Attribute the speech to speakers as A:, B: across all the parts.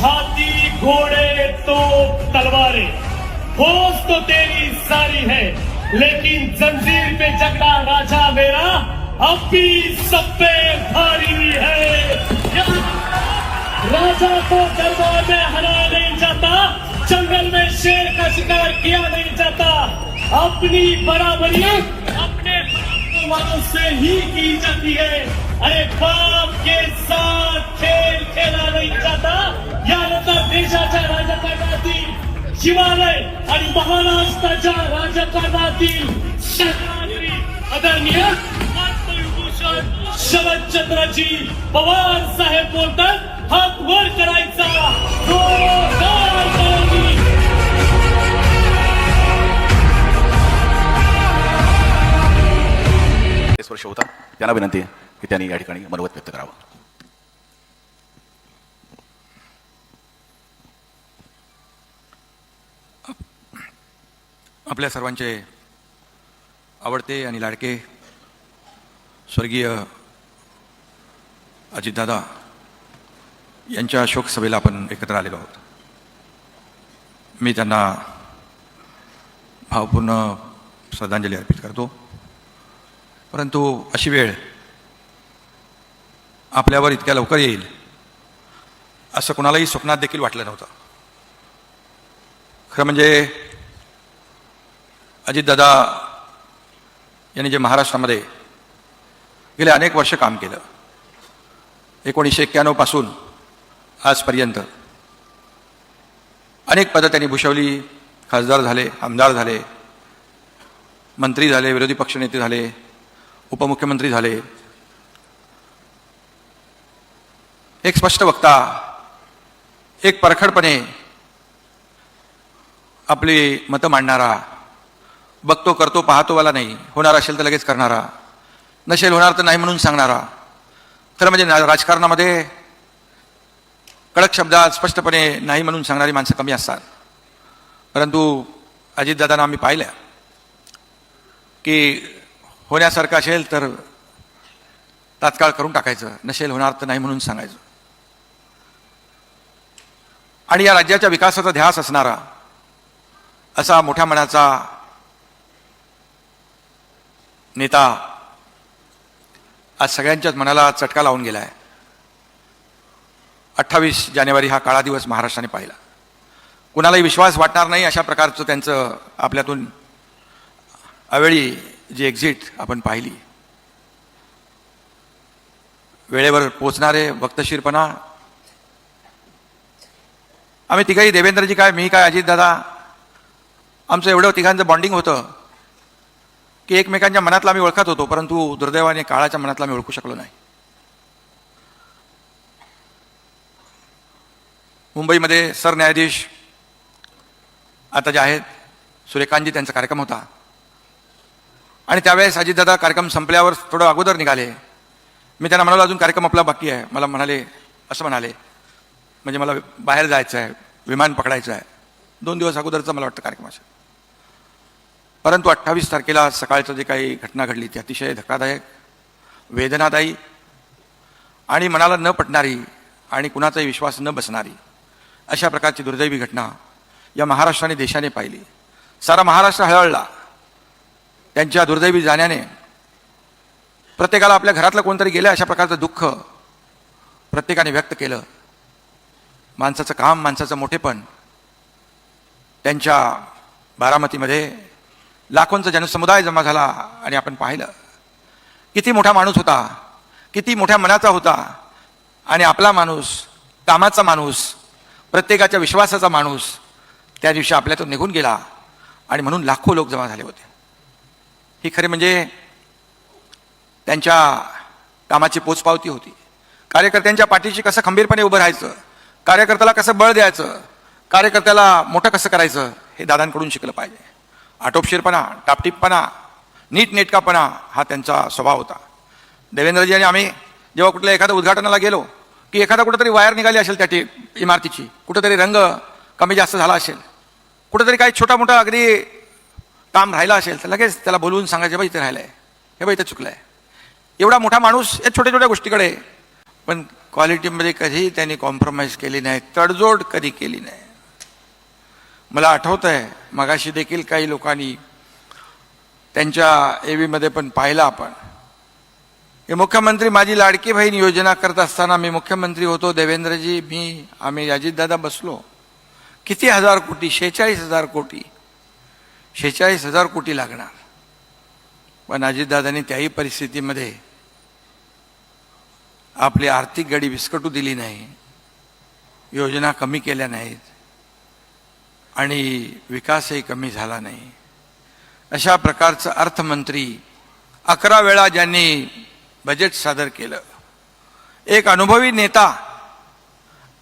A: हाथी घोड़े तोप तलवारें फौज तो तेरी सारी है, लेकिन जंजीर पे जगड़ा राजा मेरा अब भी सब पे भारी है। राजा को दरबार में हराया नहीं जाता, जंगल में शेर का शिकार किया नहीं जाता। अपनी बराबरी अपने वालों से ही की जाती है। अरे बाप के साथ खेल खेला नहीं जाता। यानंतर देशाच्या राजकारणातील शिवालय आणि महाराष्ट्राच्या राजकारणातील शहरांनी आदरणीय पद्मविभूषण शरदचंद्रजी पवार साहेब बोलतात, हात वर करायचा, जोरदार करायची।
B: वर्ष होता त्यांना विनंती आहे की त्यांनी या ठिकाणी मनोगत व्यक्त करावं।
C: आपल्या सर्वांचे आवडते आणि लाडके स्वर्गीय अजितदादा यांच्या शोक सभेला आपण एकत्र आलेलो आहोत। मी त्यांना भावपूर्ण श्रद्धांजली अर्पित करतो। परंतु अशी वेळ आपल्यावर इतक्या लवकर येईल असं कोणालाही स्वप्नात देखील वाटलं नव्हतं। खरं म्हणजे अजितदादा यांनी जे महाराष्ट्रामध्ये गेले अनेक वर्ष काम केलं, 1991 पासून आजपर्यंत अनेक पदं त्यांनी भूषवली। खासदार झाले, आमदार झाले, मंत्री झाले, विरोधी पक्षनेते झाले, उपमुख्यमंत्री झाले। एक स्पष्ट वक्ता, एक परखडपणे आपली मतं मांडणारा, बघतो करतो पाहतोवाला नाही, होणार असेल तर लगेच करणारा, नसेल होणार तर नाही म्हणून सांगणारा। खरं म्हणजे राजकारणामध्ये कडक शब्दात स्पष्टपणे नाही म्हणून सांगणारी माणसं कमी असतात। परंतु अजितदादांना आम्ही पाहिलं की होण्यासारखं असेल तर तात्काळ करून टाकायचं, नसेल होणार तर नाही म्हणून सांगायचं। आणि या राज्याच्या विकासाचा ध्यास असणारा असा मोठ्या मनाचा नेता आज सगळ्यांच्याच मनाला चटका लावून गेला आहे। 28 जानेवारी हा काळा दिवस महाराष्ट्राने पाहिला। कुणालाही विश्वास वाटणार नाही अशा प्रकारचं त्यांचं आपल्यातून अवेळी जी एक्झिट आपण पाहिली। वेळेवर पोचणारे, वक्तशीरपणा। आम्ही तिघही, देवेंद्रजी काय, मी काय, अजितदादा, आमचं एवढं तिघांचं बॉन्डिंग होतं की एकमेकांच्या मनातला आम्ही ओळखत होतो, परंतु दुर्दैवाने काळाच्या मनातला आम्ही ओळखू शकलो नाही। मुंबईमध्ये सरन्यायाधीश आता जे आहेत सूर्यकांतजी, त्यांचा कार्यक्रम होता आणि त्यावेळेस अजितदादा कार्यक्रम संपल्यावर थोडं अगोदर निघाले। मी त्यांना म्हणालो अजून कार्यक्रम आपला बाकी आहे। मला म्हणाले, असं म्हणाले म्हणजे मला बाहेर जायचं आहे, विमान पकडायचं आहे, 2 दिवस अगोदरचा मला वाटतं कार्यक्रम असेल। परंतु 28 तारखेला सकाळचं जे काही घटना घडली ती अतिशय धक्कादायक, वेदनादायी आणि मनाला न पटणारी आणि कुणाचाही विश्वास न बसणारी अशा प्रकारची दुर्दैवी घटना या महाराष्ट्राने, देशाने पाहिली। सारा महाराष्ट्र हळहळला त्यांच्या दुर्दैवी जाण्याने। प्रत्येकाला आपल्या घरातलं कोणतरी गेलं अशा प्रकारचं दुःख प्रत्येकाने व्यक्त केलं। माणसाचं काम, माणसाचं मोठेपण। त्यांच्या बारामतीमध्ये लाखोंचा जनसमुदाय जमा झाला आणि आपण पाहिलं किती मोठा माणूस होता, किती मोठ्या मनाचा होता आणि आपला माणूस, कामाचा माणूस, प्रत्येकाच्या विश्वासाचा माणूस त्या दिवशी आपल्यातून निघून गेला आणि म्हणून लाखो लोक जमा झाले होते। ही खरे म्हणजे त्यांच्या कामाची पोचपावती होती। कार्यकर्त्यांच्या पाठीशी कसं खंबीरपणे उभं राहायचं, कार्यकर्त्याला कसं बळ द्यायचं, कार्यकर्त्याला मोठं कसं करायचं हे दादांकडून शिकलं पाहिजे। आटोपशीरपणा, टापटीपपणा, नीटनेटकापणा हा त्यांचा स्वभाव होता। देवेंद्रजी आणि आम्ही जेव्हा कुठल्या एखाद्या उद्घाटनाला गेलो की एखादा कुठेतरी वायर निघाली असेल त्या इमारतीची, कुठेतरी रंग कमी जास्त झाला असेल, कुठेतरी काही छोटा मोठा अगदी काम राहिला असेल तर लगेच त्याला बोलवून सांगायचं, बाई इथे राहिलंय, हे बाई इथे चुकलंय। एवढा मोठा माणूस या छोट्या छोट्या गोष्टीकडे पण क्वालिटीमध्ये कधीही त्यांनी कॉम्प्रोमाइज केली नाही, तडजोड कधी केली नाही. मला आठवत आहे मगाशी देखील काही लोकांनी त्यांच्या एवीमध्ये पण पाहिलं आपण, हे मुख्यमंत्री माझी लाडकी बहीण योजना करत असताना मी मुख्यमंत्री होतो, देवेंद्रजी आम्ही अजितदादा बसलो, किती हजार कोटी, 46,000 कोटी, 46,000 कोटी लागणार. पण अजितदादांनी त्याही परिस्थितीमध्ये आपली आर्थिक गडी विस्कटू दिली नाही, योजना कमी केल्या नाहीत आणि विकासही कमी झाला नाही. अशा प्रकारचं अर्थमंत्री 11 वेळा ज्यांनी बजेट सादर केलं, एक अनुभवी नेता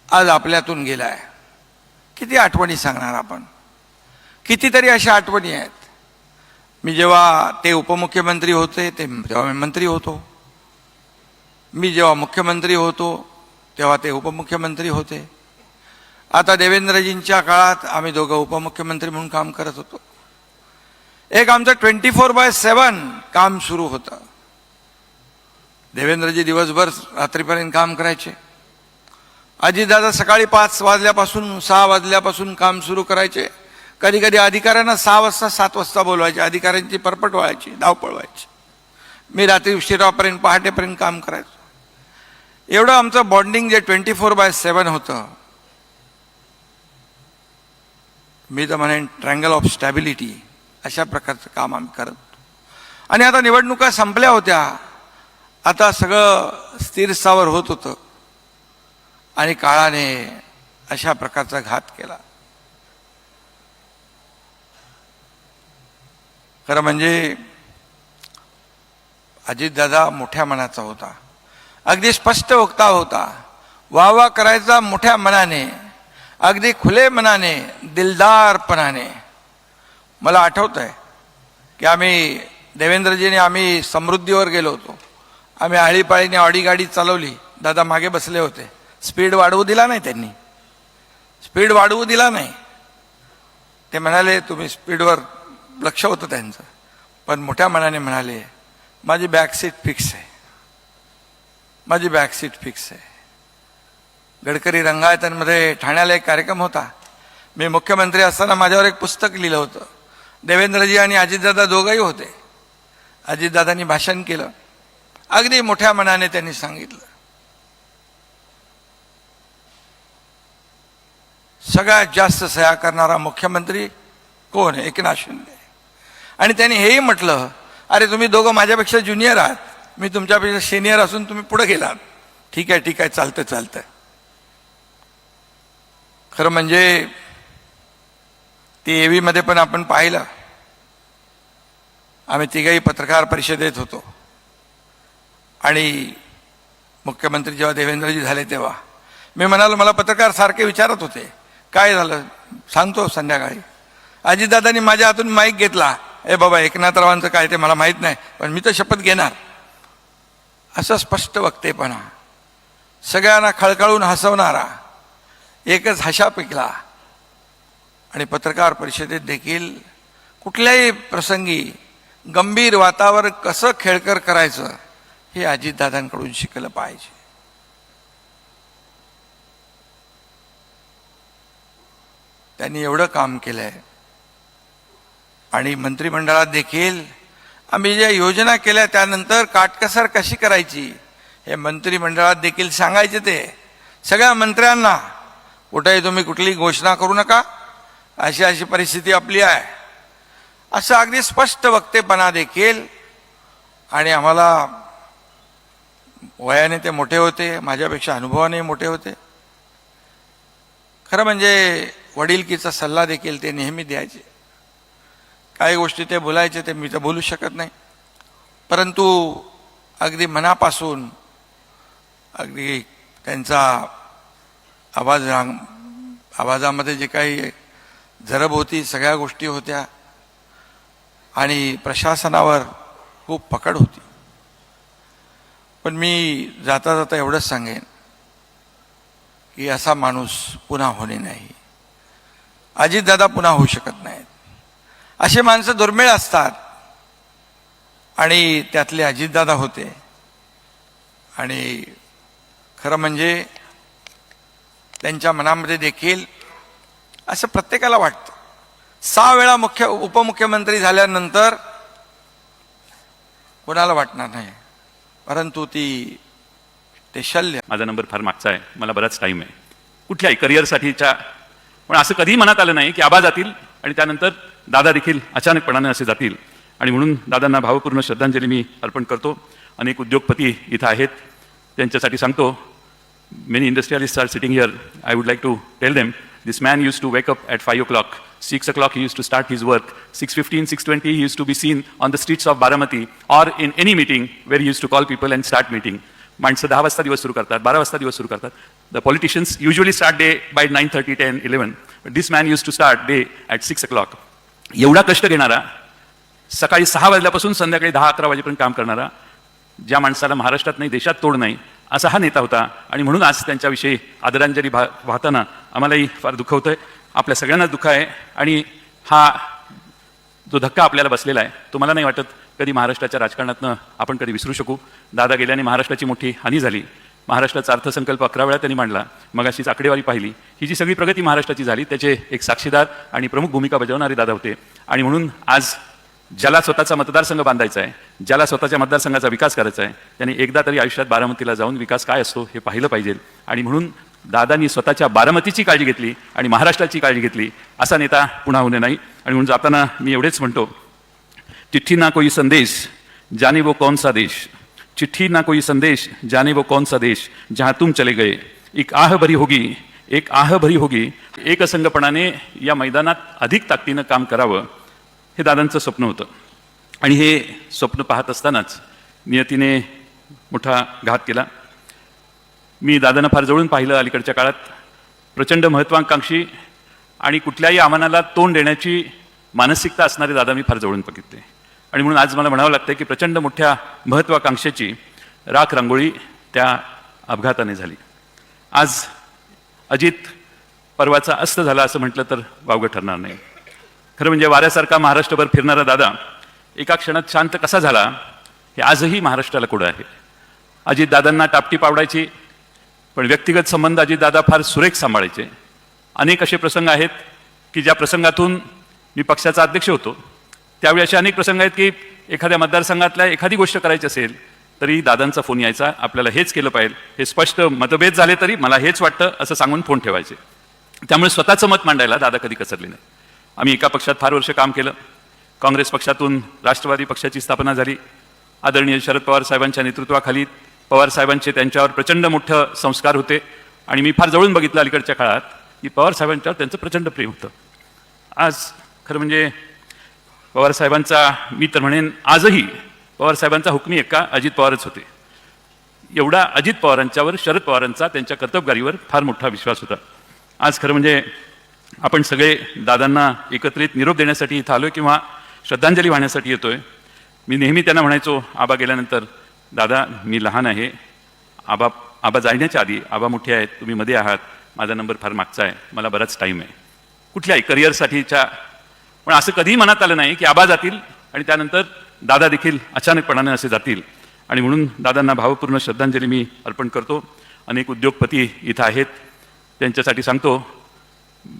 C: आज आपल्यातून गेलाय. किती आठवणी सांगणार आपण, कितीतरी अशा आठवणी आहेत. मी जेव्हा ते उपमुख्यमंत्री होते तेव्हा मी मंत्री होतो, मी जेव्हा मुख्यमंत्री होतो तेव्हा ते उपमुख्यमंत्री होते. आता देवेंद्रजींच्या काळात आम्ही दोघं उपमुख्यमंत्री म्हणून काम करत होतो. एक आमचं 24/7 काम सुरू होतं. देवेंद्रजी दिवसभर रात्रीपर्यंत काम करायचे, अजितदादा सकाळी 5 वाजल्यापासून 6 वाजल्यापासून काम सुरू करायचे. कधी कधी अधिकाऱ्यांना 6 वाजता 7 वाजता बोलवायचे, अधिकाऱ्यांची परपट व्हायची, धावपळ व्हायची. मी रात्री उशिरापर्यंत पहाटेपर्यंत काम करायचो. एवढं आमचं बॉन्डिंग जे 24/7 होतं, मी तर म्हणेन ट्रँगल ऑफ स्टॅबिलिटी, अशा प्रकारचं काम आम्ही करत होतो. आणि आता निवडणुका संपल्या होत्या, आता सगळं स्थिर स्थावर होत होतं आणि काळाने अशा प्रकारचा घात केला. खरं म्हणजे अजितदादा मोठ्या मनाचा होता, अगदी स्पष्ट वक्ता होता, वाह करायचा मोठ्या मनाने, अगदी खुले मनाने, दिलदारपणाने. मला आठवत आहे की आम्ही समृद्धीवर गेलो होतो. आम्ही आळीपाळीने ऑडी गाडी चालवली, दादा मागे बसले होते. स्पीड वाढवू दिला नाही त्यांनी, स्पीड वाढवू दिला नाही. ते म्हणाले, तुम्ही स्पीडवर लक्ष होतं त्यांचं, पण मोठ्या मनाने म्हणाले, माझी बॅक सीट फिक्स आहे, माझी बॅक सीट फिक्स आहे. गडकरी रंगायतांमध्ये ठाण्याला एक कार्यक्रम होता. मी मुख्यमंत्री असताना माझ्यावर एक पुस्तक लिहिलं होतं. देवेंद्रजी आणि अजितदादा दोघंही होते. अजितदादांनी भाषण केलं, अगदी मोठ्या मनाने त्यांनी सांगितलं. सगळ्यात जास्त सह्या करणारा मुख्यमंत्री कोण आहे? एकनाथ शिंदे. आणि त्यांनी हेही म्हटलं, अरे तुम्ही दोघं माझ्यापेक्षा ज्युनियर आहात, मी तुमच्यापेक्षा सिनियर असून तुम्ही पुढे गेलात, ठीक आहे चालतं. खरं म्हणजे ती एवी मध्ये पण आपण पाहिलं, आम्ही तिघही पत्रकार परिषदेत होतो आणि मुख्यमंत्री जेव्हा देवेंद्रजी झाले तेव्हा मी म्हणालो, मला पत्रकार सारखे विचारत होते, काय झालं सांगतो संध्याकाळी. अजितदादांनी माझ्या हातून माईक घेतला, ए बाबा एकनाथरावांचं काय ते मला माहीत नाही, पण मी तर शपथ घेणार. असं स्पष्ट वक्तेपणा, सगळ्यांना खळखळून हसवणारा, एकच हशा पिकला. आणि पत्रकार परिषदेत देखील कुठल्याही प्रसंगी गंभीर वातावरण कसं खेळकर करायचं हे अजितदादांकडून शिकलं पाहिजे. त्यांनी एवढं काम केलंय. आणि मंत्रिमंडळात देखील आम्ही ज्या योजना केल्या त्यानंतर काटकसर कशी करायची हे मंत्रिमंडळात देखील सांगायचे. ते सगळ्या मंत्र्यांना, कुठेही तुम्ही कुठली घोषणा करू नका, अशी परिस्थिती आपली आहे, असं अगदी स्पष्ट वक्तेपणा देखील. आणि आम्हाला वयाने ते मोठे होते, माझ्यापेक्षा अनुभवाने मोठे होते. खरं म्हणजे वडिलकीचा सल्ला देखील ते नेहमी द्यायचे. काही गोष्टी ते बोलायचे ते मी तर बोलू शकत नाही, परंतु अगदी मनापासून, अगदी त्यांचा आवाजामध्ये जे काही जरब होती, सगळ्या गोष्टी होत्या आणि प्रशासनावर खूप पकड होती. पण मी जाता जाता एवढंच सांगेन की असा माणूस पुन्हा होणे नाही. अजितदादा पुन्हा होऊ शकत नाहीत. असे माणसं दुर्मिळ असतात आणि त्यातले अजितदादा होते. आणि खरं म्हणजे त्यांच्या मनामध्ये देखील असं प्रत्येकाला वाटतं. 6 वेळा उपमुख्यमंत्री झाल्यानंतर कोणाला वाटणार नाही, परंतु ते शल्य.
B: माझा नंबर फार मागचा आहे, मला बराच टाईम आहे. कुठल्याही करिअरसाठीच्या, पण असं कधीही मनात आलं नाही की आबा जातील आणि त्यानंतर दादा देखील अचानकपणाने असे जातील. आणि म्हणून दादांना भावपूर्ण श्रद्धांजली मी अर्पण करतो. अनेक उद्योगपती इथं आहेत, त्यांच्यासाठी सांगतो. Many industrialists are sitting here. I would like to tell them, this man used to wake up at 5 o'clock. 6 o'clock he used to start his work. 6:15, 6:20 he used to be seen on the streets of Baramati or in any meeting where he used to call people and start meeting. माणसं 10 वाजता दिवस सुरू करतात, 12 वाजता दिवस सुरू करतात. The politicians usually start day by 9:30, 10, 11. But this man used to start day at 6 o'clock. एवढा कष्ट घेणारा, सकाळी 6 वाजल्यापासून संध्याकाळी 10-11 वाजेपर्यंत काम करणारा, ज्या माणसाला महाराष्ट्रात नाही, देशात तोड नाही, असा हा नेता होता. आणि म्हणून आज त्यांच्याविषयी आदरांजली वाहताना आम्हालाही फार दुःख होतंय, आपल्या सगळ्यांनाच दुःख आहे. आणि हा जो धक्का आपल्याला बसलेला आहे तो मला नाही वाटत कधी महाराष्ट्राच्या राजकारणातनं आपण कधी विसरू शकू. दादा गेल्याने महाराष्ट्राची मोठी हानी झाली. महाराष्ट्राचा अर्थसंकल्प 11 वेळा त्यांनी मांडला. मग अशीच आकडेवारी पाहिली, ही जी सगळी प्रगती महाराष्ट्राची झाली त्याचे एक साक्षीदार आणि प्रमुख भूमिका बजावणारे दादा होते. आणि म्हणून आज ज्याला स्वतःचा मतदारसंघ बांधायचा आहे, ज्याला स्वतःच्या मतदारसंघाचा विकास करायचा आहे, त्यांनी एकदा तरी आयुष्यात बारामतीला जाऊन विकास काय असतो हे पाहिलं पाहिजे. आणि म्हणून दादांनी स्वतःच्या बारामतीची काळजी घेतली आणि महाराष्ट्राची काळजी घेतली. असा नेता पुन्हा होणे नाही. आणि म्हणून जाताना मी एवढेच म्हणतो, चिठ्ठी ना कोई संदेश जाने वो कौन सा देश, चिठ्ठी ना कोई संदेश जाने वो कौन सा देश, जहां तुम चले गए एक आह भरी होगी, एक आह भरी होगी. एकसंघपणाने या मैदानात अधिक ताकदीनं काम करावं हे दादांचं स्वप्न होतं. आणि हे स्वप्न पाहत असतानाच नियतीने मोठा घात केला. मी दादांना फार जवळून पाहिलं अलीकडच्या काळात. प्रचंड महत्त्वाकांक्षी आणि कुठल्याही आव्हानाला तोंड देण्याची मानसिकता असणारे दादा मी फार जवळून बघितले. आणि म्हणून आज मला म्हणावं लागतं की प्रचंड मोठ्या महत्त्वाकांक्षेची राख रांगोळी त्या अपघाताने झाली. आज अजित पर्वाचा अस्त झाला असं म्हटलं तर वावगं ठरणार नाही. खरं म्हणजे वाऱ्यासारखा महाराष्ट्रभर फिरणारा दादा एका क्षणात शांत कसा झाला हे आजही महाराष्ट्राला कोडं आहे. अजितदादांना टापटीप आवडायची, पण व्यक्तिगत संबंध अजितदादा फार सुरेख सांभाळायचे. अनेक असे प्रसंग आहेत की ज्या प्रसंगातून मी पक्षाचा अध्यक्ष होतो, त्यावेळी असे अनेक प्रसंग आहेत की एखाद्या मतदारसंघातल्या एखादी गोष्ट करायची असेल तरी दादांचा फोन यायचा, आपल्याला हेच केलं पाहिजे, हे स्पष्ट मतभेद झाले तरी मला हेच वाटतं असं सांगून फोन ठेवायचे. त्यामुळे स्वतःचं मत मांडायला दादा कधी कसरले नाही. आम्ही एका पक्षात फार वर्ष काम केलं. काँग्रेस पक्षातून राष्ट्रवादी पक्षाची स्थापना झाली. आदरणीय शरद पवार साहेबांच्या नेतृत्वाखाली पवार साहेबांचे त्यांच्यावर प्रचंड मोठं संस्कार होते. आणि मी फार जवळून बघितलं अलीकडच्या काळात की पवार साहेबांच्यावर त्यांचं प्रचंड प्रेम होतं. आज खरं म्हणजे पवार साहेबांचा, मी तर म्हणेन आजही पवार साहेबांचा हुकमी एक्का अजित पवारच होते. एवढा अजित पवारांच्यावर शरद पवारांचा त्यांच्या कर्तबगारीवर फार मोठा विश्वास होता. आज खरं म्हणजे आपण सगळे दादांना एकत्रित निरोप देण्यासाठी इथं आलोय किंवा श्रद्धांजली वाहण्यासाठी येतोय. मी नेहमी त्यांना म्हणायचो आबा गेल्यानंतर, दादा मी लहान आहे, आबा जाण्याच्या आधी आबा मोठे आहेत, तुम्ही मध्ये आहात, माझा नंबर फार मागचा आहे, मला बराच टाईम आहे. कुठल्याही करिअरसाठीच्या, पण असं कधीही मनात आलं नाही की आबा जातील आणि त्यानंतर दादा देखील अचानकपणाने असे जातील. आणि म्हणून दादांना भावपूर्ण श्रद्धांजली मी अर्पण करतो. अनेक उद्योगपती इथं आहेत, त्यांच्यासाठी सांगतो.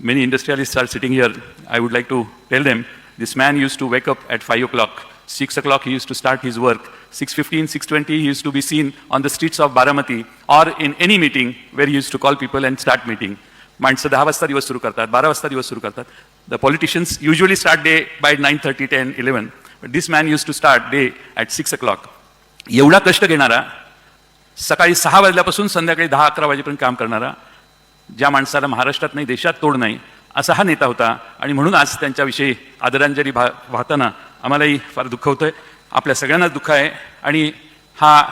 B: Many industrialists are sitting here. I would like to tell them, this man used to wake up at 5 o'clock. 6 o'clock he used to start his work. 6:15, 6:20 he used to be seen on the streets of Baramati or in any meeting where he used to call people and start meeting. माणसं 10 वाजता दिवस सुरू करतात, 12 वाजता दिवस सुरू करतात. The politicians usually start day by 9:30, 10, 11. But this man used to start day at 6 o'clock. एवढा कष्ट घेणारा, सकाळी 6 वाजल्यापासून संध्याकाळी 10-11 वाजेपर्यंत काम करणारा, ज्या माणसाला महाराष्ट्रात नाही, देशात तोड नाही, असा हा नेता होता. आणि म्हणून आज त्यांच्याविषयी आदरांजली वाहताना आम्हालाही फार दुःख होतंय, आपल्या सगळ्यांनाच दुःख आहे. आणि हा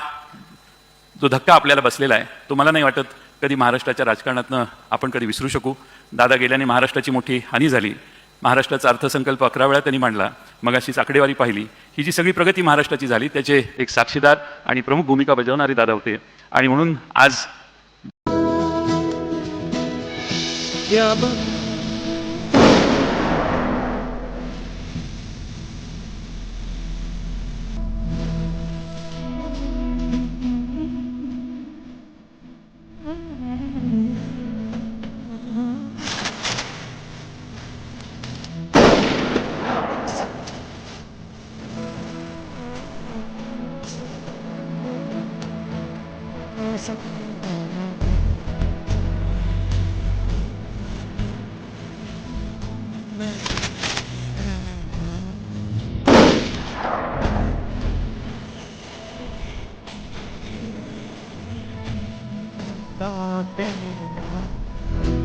B: जो धक्का आपल्याला बसलेला आहे तो मला नाही वाटत कधी महाराष्ट्राच्या राजकारणातनं आपण कधी विसरू शकू. दादा गेल्याने महाराष्ट्राची मोठी हानी झाली. महाराष्ट्राचा अर्थसंकल्प 11 वेळा त्यांनी मांडला. मग अशीच आकडेवारी पाहिली, ही जी सगळी प्रगती महाराष्ट्राची झाली त्याचे एक साक्षीदार आणि प्रमुख भूमिका बजावणारे दादा होते. आणि म्हणून आज
D: Stop it.